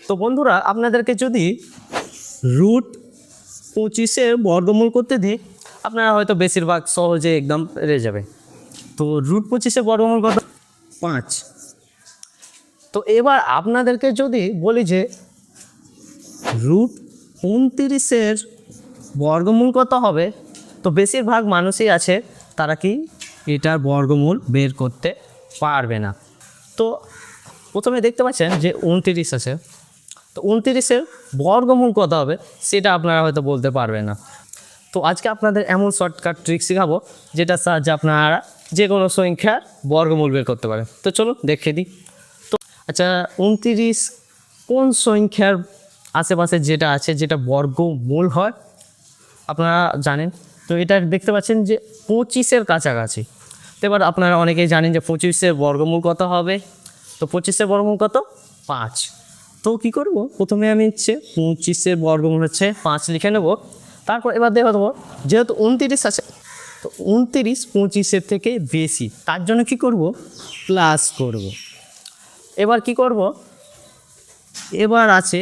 তো বন্ধুরা আপনাদেরকে যদি রুট 25-এর বর্গমূল করতে দিই আপনারা হয়তো বেশিরভাগ সহজে একদম পেরে যাবে। তো রুট 25-এর বর্গমূল কত? 5। তো এবার আপনাদেরকে যদি বলি যে রুট 29-এর বর্গমূল কত হবে, তো বেশিরভাগ মানুষই আছে তারা কি এটার বর্গমূল বের করতে পারবে না। তো প্রথমে দেখতে পাচ্ছেন যে 29 আছে, তো 29-এর বর্গমূল কত হবে সেটা আপনারা হয়তো বলতে পারবে না। তো আজকে আপনাদের এমন শর্টকাট ট্রিক শেখাবো যেটা সাহায্যে আপনারা যে কোনো সংখ্যার বর্গমূল বের করতে পারেন। তো চলুন দেখে দিই। তো আচ্ছা, 29 কোন সংখ্যার আশেপাশে যেটা আছে যেটা বর্গমূল হয় আপনারা জানেন। তো এটা দেখতে পাচ্ছেন যে 25-এর কাছাকাছি। তো এবার আপনারা অনেকেই জানেন যে 25-এর বর্গমূল কত হবে। তো 25-এর বর্গমূল কত? 5। তো কী করব, প্রথমে আমি 25-এর বর্গমূল হচ্ছে 5 লিখে নেব। তারপর এবার দেখে দেবো যেহেতু 29 আছে, তো 29 25-এর থেকে বেশি, তার জন্য কি করব, প্লাস করব। এবার কি করব, এবার আছে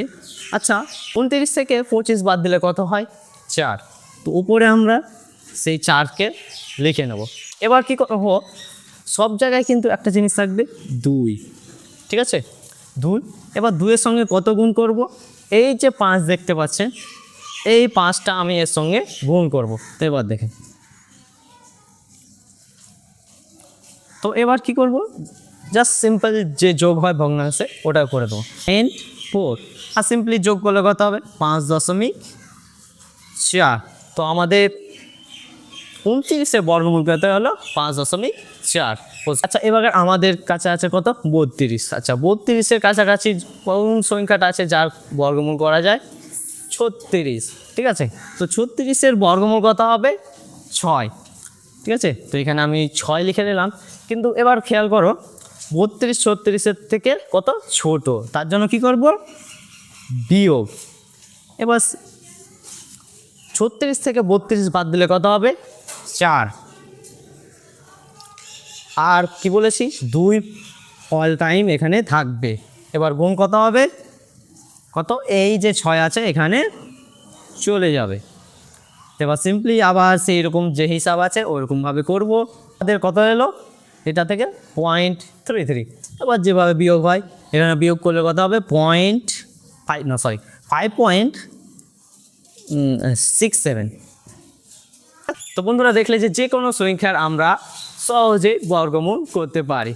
আচ্ছা 29 থেকে 25 বাদ দিলে কত হয়? 4। তো উপরে আমরা সেই 4কে লিখে নেব। এবার কি করব, সব জায়গায় কিন্তু একটা জিনিস থাকবে 2, ঠিক আছে? 2। এবার 2-এর সঙ্গে কত গুণ করব? এই যে 5 দেখতে পাচ্ছেন, এই 5টা আমি এর সঙ্গে গুণ করব। তো এবার দেখেন, তো এবার কি করব, জাস্ট সিম্পল যে যোগ হয় ভগ্নাংশে ওটা করে দেবো। 4 আর সিম্পলি যোগ করলে কত হবে? 5.4। তো আমাদের 29-এর বর্গমূল কত হলো? 5.4। আচ্ছা, এবার আমাদের কাছে আছে কত? 32। আচ্ছা, 32-এর কাছাকাছি কোন সংখ্যাটা আছে যার বর্গমূল করা যায়? 36, ঠিক আছে? তো 36-এর বর্গমূল কত হবে? 6, ঠিক আছে? তো এখানে আমি 6 লিখে নিলাম। কিন্তু এবার খেয়াল করো 32 36-এর থেকে কত ছোট, তার জন্য কি করব, বিয়োগ। এবার 36 থেকে 32 বাদ দিলে কত হবে? 4। আর কি বলেছি, 2 অল টাইম এখানে থাকবে। এবার গুণ কত হবে? কত? এই যে 6 আছে এখানে চলে যাবে। এবার সিম্পলি আবার সেই রকম যে হিসাব আছে ওরকমভাবে করব। আমাদের কত এলো এটা থেকে? 0.33। এবার যেভাবে বিয়োগ হয় এখানে বিয়োগ করলে কত হবে? 5.67। তো বন্ধুরা দেখলে যে যে কোনো সংখ্যার আমরা সহজেই বর্গমূল করতে পারি।